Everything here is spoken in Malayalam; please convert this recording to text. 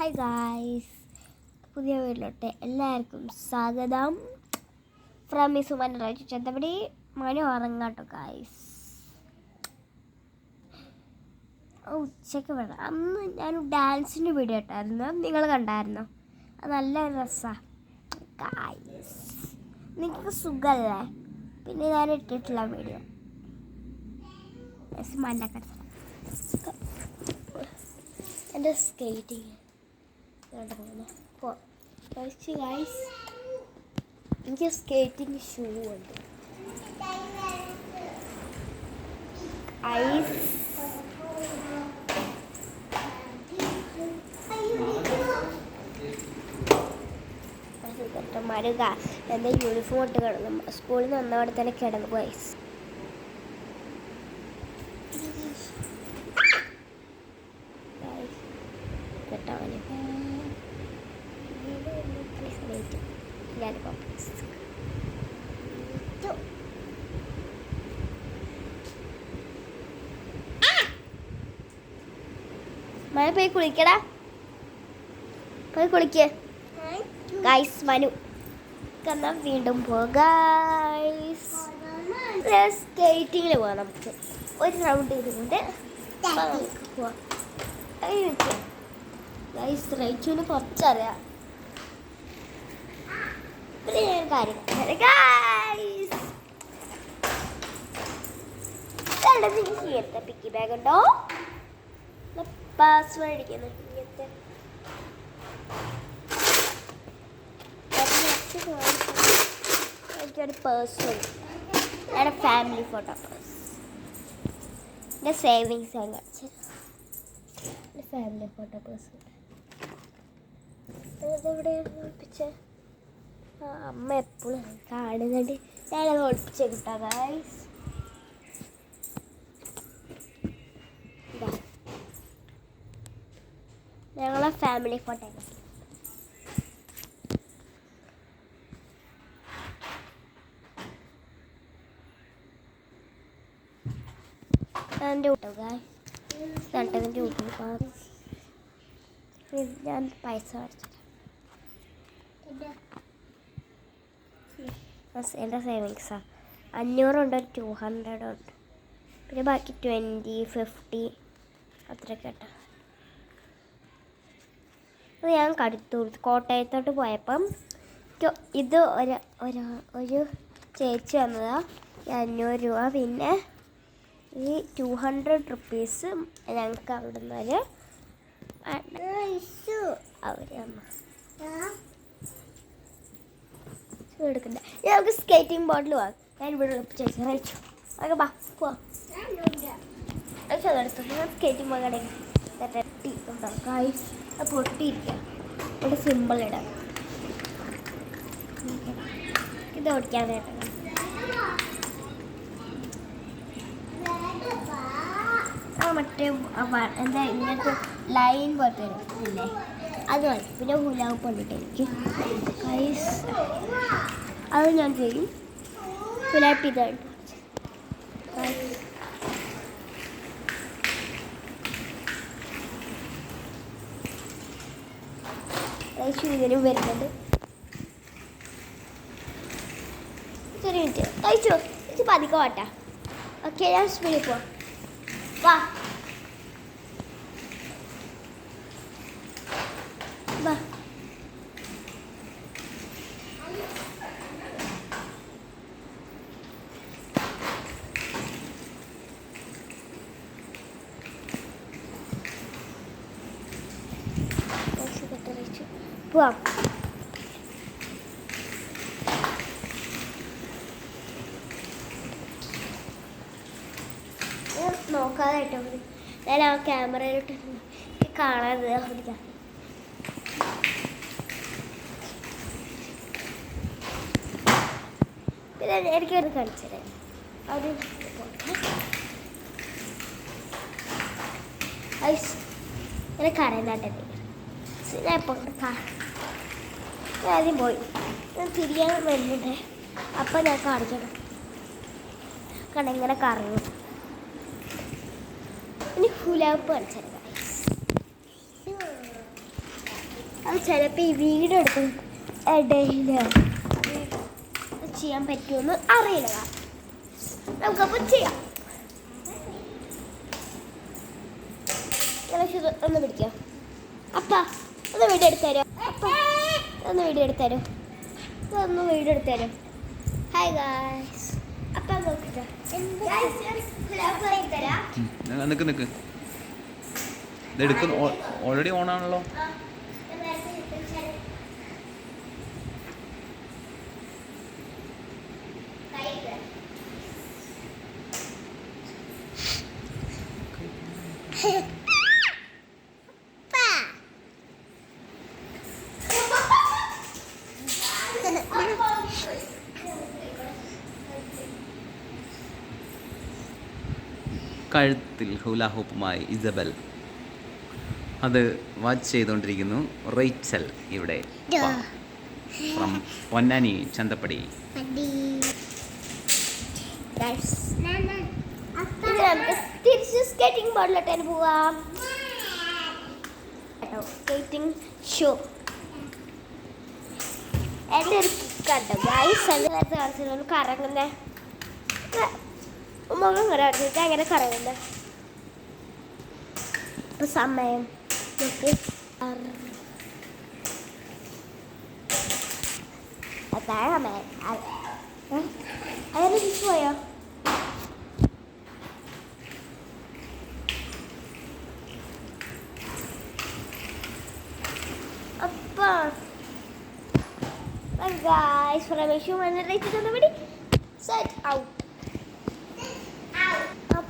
ഹായ് ഗായ്സ്, പുതിയ വീട്ടിലോട്ട് എല്ലാവർക്കും സ്വാഗതം. ഫ്രം സുമൻ റൈറ്റ് ചെത്തപ്പടി മനു ഉറങ്ങാട്ടോ ഗായ്സ്. ഉച്ചയ്ക്ക് വേണം. അന്ന് ഞാൻ ഡാൻസിൻ്റെ വീഡിയോ ഇട്ടായിരുന്നു, നിങ്ങൾ കണ്ടായിരുന്നോ? അത് നല്ല രസമാണ് ഗായ്സ്. നിങ്ങൾക്ക് സുഖമല്ലേ? പിന്നെ ഞാൻ ഇട്ടിട്ടില്ല വീഡിയോ. എൻ്റെ സ്കേറ്റിങ് ഗൈസ്, എനിക്ക് സ്കേറ്റിംഗ് ഷൂ ഉണ്ട് ഐസ്. മരുക എൻ്റെ യൂണിഫോം ഇട്ട് കിടന്നു. സ്കൂളിൽ നിന്ന് വന്നവിടെ തന്നെ കിടന്നു ഗൈസ്. മഴ പോയി കുളിക്കടാ, പോയി കുളിക്ക് ഗൈസ്. മനു എന്നാ വീണ്ടും പോകാം. സ്കേറ്റിങ്ങിൽ പോവാം. നമുക്ക് ഒരു റൗണ്ട് ചെയ്തുകൊണ്ട് പോവാം ഗൈസ്. റൈച്ചുവിന് കുറച്ചറിയാം. പിന്നെ ഞാൻ കാര്യം ഗൈസ്, ഇങ്ങനത്തെ പിക്കി ബാഗ് ഉണ്ടോ? പാസ്വേഡ് അടിക്കുന്നു ഇങ്ങനത്തെ. എനിക്കൊരു പേഴ്സ്, എൻ്റെ ഫാമിലി ഫോട്ടോ പേഴ്സ്, എൻ്റെ സേവിങ്സ് ഞാൻ കാണിച്ചു. എൻ്റെ ഫാമിലി ഫോട്ടോ പേഴ്സ് ഇതെവിടെയാണ് ഒളിപ്പിച്ചത്? അമ്മ എപ്പോഴും കാണുന്നുണ്ട്. ഞാനത് ഒളിപ്പിച്ച് കിട്ടാം ഗൈസ്. ഞങ്ങളെ ഫാമിലി ഫോട്ടോ എൻ്റെ ഞാൻ പൈസ അടച്ചു. എൻ്റെ സേവിങ്സാണ് 500 ഉണ്ട്, 200 ഉണ്ട്, പിന്നെ ബാക്കി 20, 50 അത്രയൊക്കെ കേട്ടോ. അത് ഞാൻ കടുത്തു കോട്ടയത്തോട്ട് പോയപ്പം ഇത് ഒരു ചേച്ചി വന്നതാണ്. 500 രൂപ, പിന്നെ ഈ 200 റുപ്പീസ് ഞങ്ങൾക്ക് അവിടെ നിന്ന് അവർ എടുക്കണ്ട. ഞങ്ങൾക്ക് സ്കേറ്റിംഗ് ബോർഡിൽ പോവാം. ഞാൻ ഇവിടെ ഒളിപ്പിച്ചു റൈച്ചു. അതൊക്കെ ബാ പോവാം. അതെടുത്തു. ഞാൻ സ്കേറ്റിംഗ് ബോർഡ് ഗൈസ്, അത് പൊട്ടിയിരിക്കുക. ഇവിടെ സിമ്പിൾ ഇടാം. ഇത് ഓടിക്കാനായിട്ട് മറ്റേ എന്താ ഇങ്ങനത്തെ ലൈൻ പോലത്തെ ഇല്ലേ, അത് മതി. പിന്നെ ഹുലാവ് കൊണ്ടിട്ട് എനിക്ക് ഗൈസ് അത് ഞാൻ ചെയ്യും. ഹുലാപ്പ് ഇതായിട്ട് ഇതിനും വരുന്നുണ്ട്. ചെറിയ മിനിറ്റ് കഴിച്ചോ, ഇത് പതിക്കെ വാട്ടാ. ഓക്കെ, ഞാൻ സ്പീഡിൽ പോവാം. വാ വാ. പോവാം. നോക്കാതായിട്ടോ മതി. ഞാൻ ആ ക്യാമറയിലോട്ട് കാണാതെ ഓടിക്കാം. പിന്നെ എനിക്കത് കാണിച്ചു തരാം. അത് എനിക്ക് അറിയുന്നാട്ടെ. ഞാൻ ഇപ്പോൾ ആദ്യം പോയി ഞാൻ തിരിയാൻ വരുന്നുണ്ട്. അപ്പം ഞാൻ കാണിക്കണം. കണ്ട ഇങ്ങനെ കറങ്ങും. ഇനി ഹുലാപ്പ് കാണിച്ചു തരാം. അത് ചിലപ്പോൾ ഈ വീഡിയോ എടുക്കും ഇടയിൽ ചെയ്യാൻ പറ്റുമെന്ന് അറിയില്ല. നമുക്കപ്പോൾ ചെയ്യാം. ഒന്ന് പിടിക്കാം. അപ്പ ഒന്ന് വീഡിയോ എടുത്തരോ. അപ്പ ഒന്ന് വീഡിയോ എടുത്തരോ. ഒന്ന് വീഡിയോ എടുത്തരോ. Hi guys. അപ്പ നോക്കിട്ടോ. നിക്ക് ഇതെടുക്കുന്നു. ഓൾറെഡി ഓണാണല്ലോ. കഴുത്തിൽ ഹുല ഹൂപ്പുമായി ഇസബൽ അത് വാച്ച് ചെയ്തുകൊണ്ടിരിക്കുന്നു. റേച്ചൽ ഇവിടെ ഫ്രം പൊന്നാനി ചന്തപ്പടി. തിരിച്ച് സ്കേറ്റിംഗ് ബോർഡിലോട്ട് പോവാം. സ്കേറ്റിംഗ് ഷോ എൻ്റെ ഒരു കിക്കട്ടോ ഗൈസ്. നേരത്തെ കാണിച്ചു കറങ്ങുന്ന മുഖം കറങ്ങിട്ട് അങ്ങനെ കറങ്ങുന്നത്. ഇപ്പം സമയം നോക്ക്. അതാണ് അങ്ങനെ തിരിച്ചു പോയോ? അപ്പം guys, Ramesh and Rachel on the video. Set out. Up.